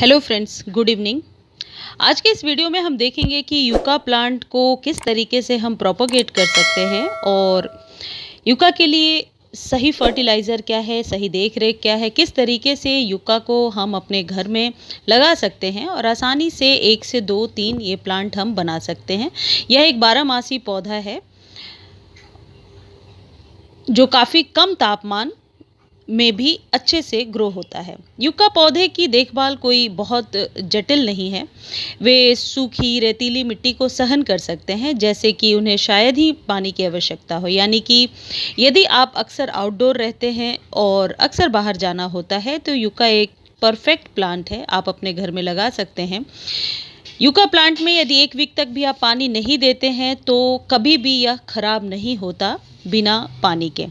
Hello friends, good evening. आज के इस वीडियो में हम देखेंगे कि यूका प्लांट को किस तरीके से हम प्रोपोगेट कर सकते हैं और यूका के लिए सही फर्टिलाइज़र क्या है, सही देख रेख क्या है, किस तरीके से यूका को हम अपने घर में लगा सकते हैं और आसानी से 1 से 2 3 ये प्लांट हम बना सकते हैं। यह एक बारहमासी पौधा है जो काफ़ी कम तापमान में भी अच्छे से ग्रो होता है। यूका पौधे की देखभाल कोई बहुत जटिल नहीं है। वे सूखी रेतीली मिट्टी को सहन कर सकते हैं, जैसे कि उन्हें शायद ही पानी की आवश्यकता हो। यानी कि यदि आप अक्सर आउटडोर रहते हैं और अक्सर बाहर जाना होता है तो यूका एक परफेक्ट प्लांट है, आप अपने घर में लगा सकते हैं। यूका प्लांट में यदि 1 वीक तक भी आप पानी नहीं देते हैं तो कभी भी यह खराब नहीं होता बिना पानी के।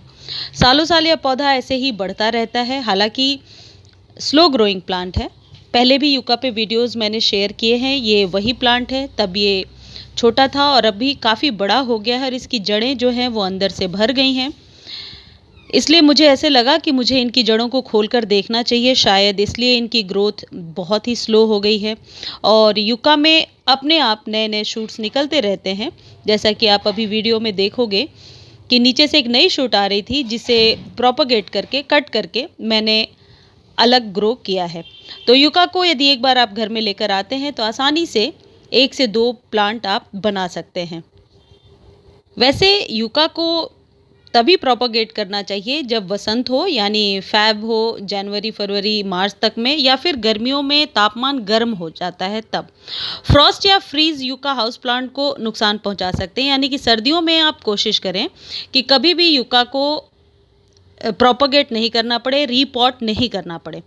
सालों साल यह पौधा ऐसे ही बढ़ता रहता है। हालांकि स्लो ग्रोइंग प्लांट है। पहले भी यूका पे वीडियोस मैंने शेयर किए हैं। ये वही प्लांट है, तब ये छोटा था और अभी काफ़ी बड़ा हो गया है और इसकी जड़ें जो हैं वो अंदर से भर गई हैं। इसलिए मुझे ऐसे लगा कि मुझे इनकी जड़ों को खोलकर देखना चाहिए, शायद इसलिए इनकी ग्रोथ बहुत ही स्लो हो गई है। और यूका में अपने आप नए नए शूट्स निकलते रहते हैं, जैसा कि आप अभी वीडियो में देखोगे कि नीचे से एक नई शूट आ रही थी जिसे प्रोपोगेट करके कट करके मैंने अलग ग्रो किया है। तो यूका को यदि एक बार आप घर में लेकर आते हैं तो आसानी से 1 से 2 प्लांट आप बना सकते हैं। वैसे यूका को तभी प्रोपोगेट करना चाहिए जब वसंत हो, यानी फ़ैब हो, जनवरी फरवरी मार्च तक में, या फिर गर्मियों में तापमान गर्म हो जाता है तब। फ्रॉस्ट या फ्रीज यूका हाउस प्लांट को नुकसान पहुंचा सकते हैं, यानी कि सर्दियों में आप कोशिश करें कि कभी भी यूका को प्रोपोगेट नहीं करना पड़े, रीपॉट नहीं करना पड़े।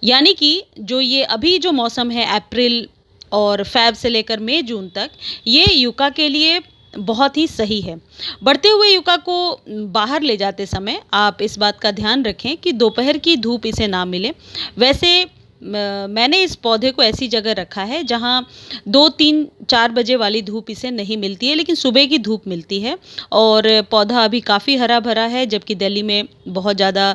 यानी कि जो ये अभी जो मौसम है अप्रैल और फ़ैब से लेकर मई जून तक, ये यूका के लिए बहुत ही सही है। बढ़ते हुए यूका को बाहर ले जाते समय आप इस बात का ध्यान रखें कि दोपहर की धूप इसे ना मिले। वैसे मैंने इस पौधे को ऐसी जगह रखा है जहां 2 3 4 बजे वाली धूप इसे नहीं मिलती है, लेकिन सुबह की धूप मिलती है और पौधा अभी काफ़ी हरा भरा है, जबकि दिल्ली में बहुत ज़्यादा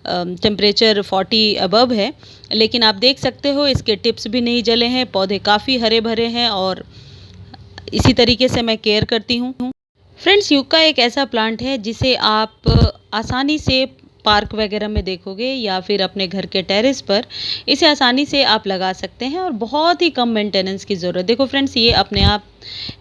टेम्परेचर 40 अबव है। लेकिन आप देख सकते हो इसके टिप्स भी नहीं जले हैं, पौधे काफ़ी हरे भरे हैं और इसी तरीके से मैं केयर करती हूँ। फ्रेंड्स, यूका एक ऐसा प्लांट है जिसे आप आसानी से पार्क वगैरह में देखोगे या फिर अपने घर के टेरेस पर इसे आसानी से आप लगा सकते हैं और बहुत ही कम मेंटेनेंस की ज़रूरत। देखो फ्रेंड्स, ये अपने आप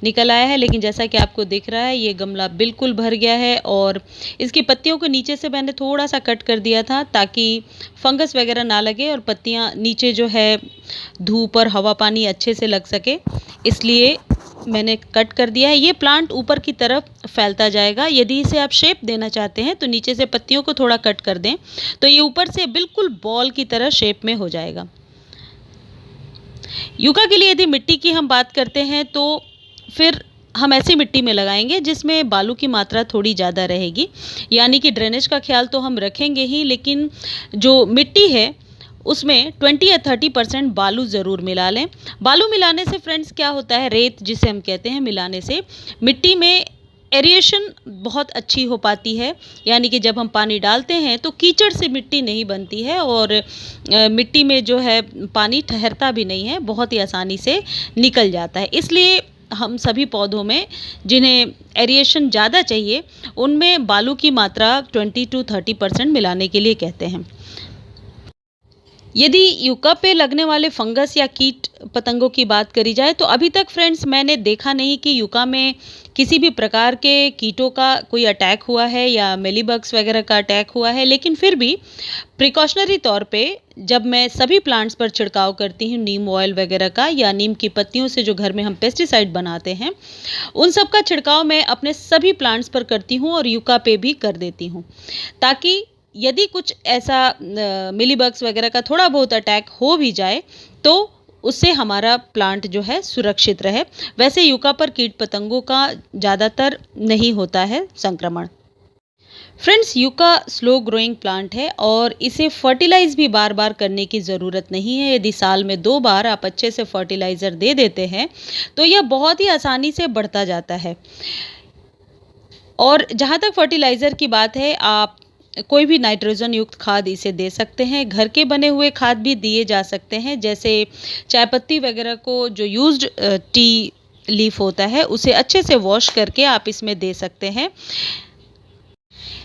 निकल आया है, लेकिन जैसा कि आपको दिख रहा है ये गमला बिल्कुल भर गया है और इसकी पत्तियों को नीचे से मैंने थोड़ा सा कट कर दिया था ताकि फंगस वगैरह ना लगे और पत्तियाँ नीचे जो है धूप और हवा पानी अच्छे से लग सके, इसलिए मैंने कट कर दिया है। ये प्लांट ऊपर की तरफ फैलता जाएगा। यदि इसे आप शेप देना चाहते हैं तो नीचे से पत्तियों को थोड़ा कट कर दें तो ये ऊपर से बिल्कुल बॉल की तरह शेप में हो जाएगा। यूका के लिए यदि मिट्टी की हम बात करते हैं तो फिर हम ऐसी मिट्टी में लगाएंगे जिसमें बालू की मात्रा थोड़ी ज़्यादा रहेगी, यानी कि ड्रेनेज का ख्याल तो हम रखेंगे ही, लेकिन जो मिट्टी है उसमें 20 या 30% बालू ज़रूर मिला लें। बालू मिलाने से फ्रेंड्स क्या होता है, रेत जिसे हम कहते हैं, मिलाने से मिट्टी में एरिएशन बहुत अच्छी हो पाती है। यानी कि जब हम पानी डालते हैं तो कीचड़ से मिट्टी नहीं बनती है और मिट्टी में जो है पानी ठहरता भी नहीं है, बहुत ही आसानी से निकल जाता है। इसलिए हम सभी पौधों में जिन्हें एरिएशन ज़्यादा चाहिए उनमें बालू की मात्रा 20 to 30% मिलाने के लिए कहते हैं। यदि यूका पे लगने वाले फंगस या कीट पतंगों की बात करी जाए तो अभी तक फ्रेंड्स मैंने देखा नहीं कि यूका में किसी भी प्रकार के कीटों का कोई अटैक हुआ है या मेलीबग्स वगैरह का अटैक हुआ है, लेकिन फिर भी प्रिकॉशनरी तौर पे जब मैं सभी प्लांट्स पर छिड़काव करती हूँ नीम ऑयल वगैरह का या नीम की पत्तियों से जो घर में हम पेस्टिसाइड बनाते हैं उन सब का छिड़काव मैं अपने सभी प्लांट्स पर करती हूँ और यूका पे भी कर देती हूँ, ताकि यदि कुछ ऐसा मिलीबग्स वगैरह का थोड़ा बहुत अटैक हो भी जाए तो उससे हमारा प्लांट जो है सुरक्षित रहे। वैसे यूका पर कीट पतंगों का ज़्यादातर नहीं होता है संक्रमण। Friends, yucca slow growing plant है और इसे फर्टिलाइज भी बार बार करने की ज़रूरत नहीं है। यदि साल में 2 बार आप अच्छे से फर्टिलाइज़र दे देते हैं तो यह बहुत ही आसानी से बढ़ता जाता है। और जहाँ तक फर्टिलाइज़र की बात है, आप कोई भी नाइट्रोजन युक्त खाद इसे दे सकते हैं। घर के बने हुए खाद भी दिए जा सकते हैं, जैसे चाय पत्ती वगैरह को जो यूज्ड टी लीफ होता है उसे अच्छे से वॉश करके आप इसमें दे सकते हैं।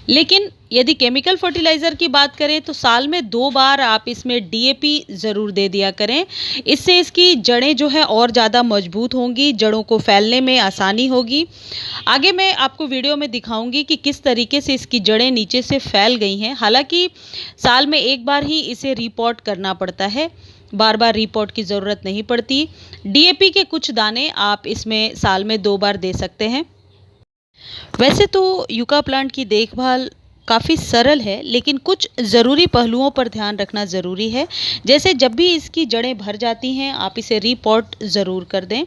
लेकिन यदि केमिकल फर्टिलाइज़र की बात करें तो साल में 2 बार आप इसमें डीएपी ज़रूर दे दिया करें। इससे इसकी जड़ें जो है और ज़्यादा मजबूत होंगी, जड़ों को फैलने में आसानी होगी। आगे मैं आपको वीडियो में दिखाऊंगी कि किस तरीके से इसकी जड़ें नीचे से फैल गई हैं। हालांकि साल में 1 बार ही इसे रिपोर्ट करना पड़ता है, बार बार रिपोर्ट की ज़रूरत नहीं पड़ती। डीएपी के कुछ दाने आप इसमें साल में 2 बार दे सकते हैं। वैसे तो यूका प्लांट की देखभाल काफ़ी सरल है, लेकिन कुछ ज़रूरी पहलुओं पर ध्यान रखना ज़रूरी है। जैसे जब भी इसकी जड़ें भर जाती हैं आप इसे रीपॉट ज़रूर कर दें।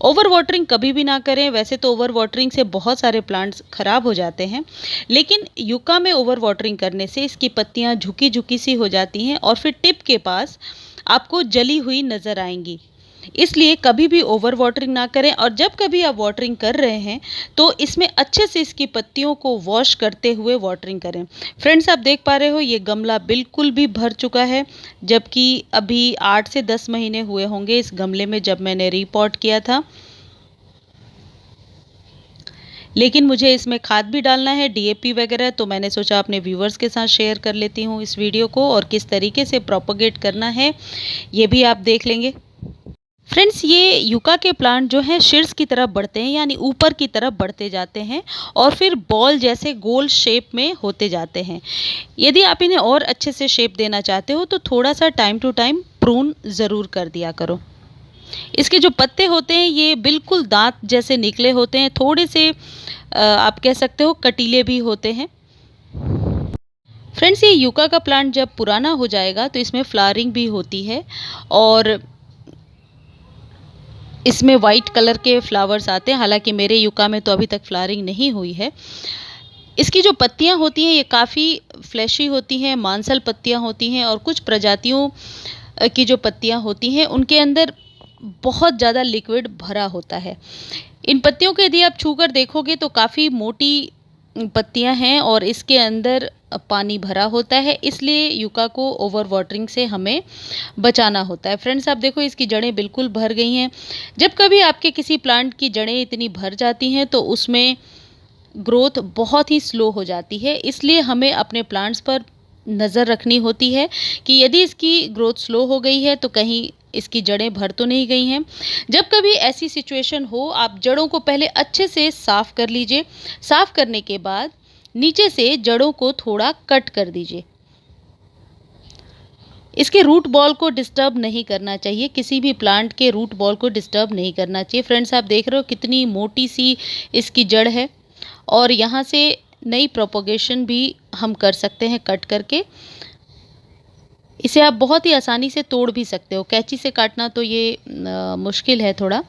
ओवर वाटरिंग कभी भी ना करें। वैसे तो ओवर वाटरिंग से बहुत सारे प्लांट्स ख़राब हो जाते हैं, लेकिन यूका में ओवर वाटरिंग करने से इसकी पत्तियाँ झुकी झुकी सी हो जाती हैं और फिर टिप के पास आपको जली हुई नज़र आएंगी। इसलिए कभी भी ओवर वाटरिंग ना करें, और जब कभी आप वाटरिंग कर रहे हैं तो इसमें अच्छे से इसकी पत्तियों को वॉश करते हुए वाटरिंग करें। फ्रेंड्स, आप देख पा रहे हो ये गमला बिल्कुल भी भर चुका है, जबकि अभी 8 से 10 महीने हुए होंगे इस गमले में जब मैंने रीपॉट किया था। लेकिन मुझे इसमें खाद भी डालना है, डीएपी वगैरह, तो मैंने सोचा अपने व्यूवर्स के साथ शेयर कर लेती हूँ इस वीडियो को, और किस तरीके से प्रोपोगेट करना है ये भी आप देख लेंगे। फ्रेंड्स, ये यूका के प्लांट जो हैं शीर्ष की तरफ बढ़ते हैं, यानी ऊपर की तरफ बढ़ते जाते हैं और फिर बॉल जैसे गोल शेप में होते जाते हैं। यदि आप इन्हें और अच्छे से शेप देना चाहते हो तो थोड़ा सा टाइम टू टाइम प्रून ज़रूर कर दिया करो। इसके जो पत्ते होते हैं ये बिल्कुल दांत जैसे निकले होते हैं, थोड़े से आप कह सकते हो कटीले भी होते हैं। फ्रेंड्स, ये यूका का प्लांट जब पुराना हो जाएगा तो इसमें फ्लावरिंग भी होती है और इसमें वाइट कलर के फ्लावर्स आते हैं। हालांकि मेरे यूका में तो अभी तक फ्लावरिंग नहीं हुई है। इसकी जो पत्तियां होती हैं ये काफ़ी फ्लैशी होती हैं, मांसल पत्तियां होती हैं, और कुछ प्रजातियों की जो पत्तियां होती हैं उनके अंदर बहुत ज़्यादा लिक्विड भरा होता है। इन पत्तियों को यदि आप छूकर देखोगे तो काफ़ी मोटी पत्तियां हैं और इसके अंदर पानी भरा होता है, इसलिए यूका को ओवर वाटरिंग से हमें बचाना होता है। फ्रेंड्स, आप देखो इसकी जड़ें बिल्कुल भर गई हैं। जब कभी आपके किसी प्लांट की जड़ें इतनी भर जाती हैं तो उसमें ग्रोथ बहुत ही स्लो हो जाती है, इसलिए हमें अपने प्लांट्स पर नज़र रखनी होती है कि यदि इसकी ग्रोथ स्लो हो गई है तो कहीं इसकी जड़ें भर तो नहीं गई हैं। जब कभी ऐसी सिचुएशन हो आप जड़ों को पहले अच्छे से साफ़ कर लीजिए। साफ़ करने के बाद नीचे से जड़ों को थोड़ा कट कर दीजिए। इसके रूट बॉल को डिस्टर्ब नहीं करना चाहिए, किसी भी प्लांट के रूट बॉल को डिस्टर्ब नहीं करना चाहिए। फ्रेंड्स, आप देख रहे हो कितनी मोटी सी इसकी जड़ है और यहाँ से नई प्रोपोगेशन भी हम कर सकते हैं कट करके। इसे आप बहुत ही आसानी से तोड़ भी सकते हो, कैंची से काटना तो ये मुश्किल है थोड़ा।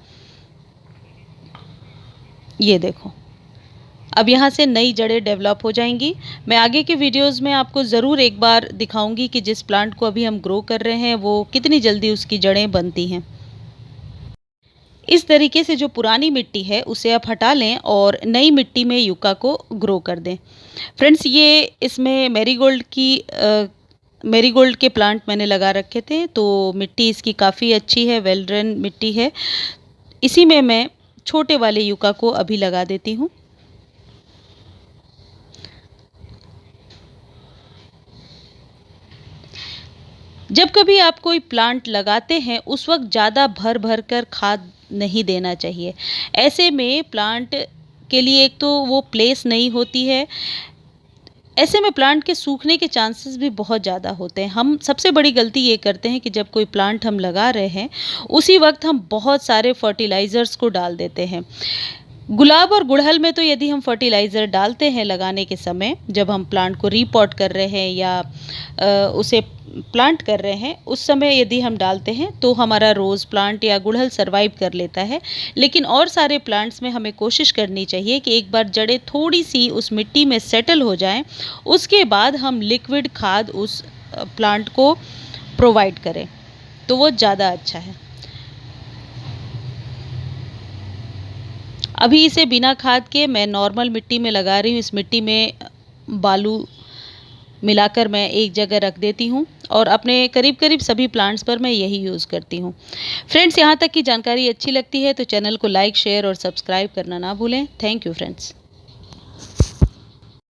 ये देखो, अब यहाँ से नई जड़ें डेवलप हो जाएंगी। मैं आगे के वीडियोस में आपको ज़रूर एक बार दिखाऊंगी कि जिस प्लांट को अभी हम ग्रो कर रहे हैं वो कितनी जल्दी उसकी जड़ें बनती हैं। इस तरीके से जो पुरानी मिट्टी है उसे आप हटा लें और नई मिट्टी में यूका को ग्रो कर दें। फ्रेंड्स, ये इसमें मैरीगोल्ड के प्लांट मैंने लगा रखे थे, तो मिट्टी इसकी काफ़ी अच्छी है, वेल ड्रेन मिट्टी है। इसी में मैं छोटे वाले यूका को अभी लगा देती हूँ। जब कभी आप कोई प्लांट लगाते हैं उस वक्त ज़्यादा भर भर कर खाद नहीं देना चाहिए। ऐसे में प्लांट के लिए एक तो वो प्लेस नहीं होती है, ऐसे में प्लांट के सूखने के चांसेस भी बहुत ज़्यादा होते हैं। हम सबसे बड़ी गलती ये करते हैं कि जब कोई प्लांट हम लगा रहे हैं उसी वक्त हम बहुत सारे फर्टिलाइज़र्स को डाल देते हैं। गुलाब और गुड़हल में तो यदि हम फर्टिलाइज़र डालते हैं लगाने के समय, जब हम प्लांट को रीपॉट कर रहे हैं या उसे प्लांट कर रहे हैं उस समय यदि हम डालते हैं तो हमारा रोज़ प्लांट या गुड़हल सरवाइव कर लेता है। लेकिन और सारे प्लांट्स में हमें कोशिश करनी चाहिए कि एक बार जड़ें थोड़ी सी उस मिट्टी में सेटल हो जाएं, उसके बाद हम लिक्विड खाद उस प्लांट को प्रोवाइड करें, तो वो ज़्यादा अच्छा है। अभी इसे बिना खाद के मैं नॉर्मल मिट्टी में लगा रही हूँ। इस मिट्टी में बालू मिलाकर मैं एक जगह रख देती हूँ और अपने करीब करीब सभी प्लांट्स पर मैं यही यूज़ करती हूँ। फ्रेंड्स, यहाँ तक की जानकारी अच्छी लगती है तो चैनल को लाइक, शेयर और सब्सक्राइब करना ना भूलें। Thank you friends.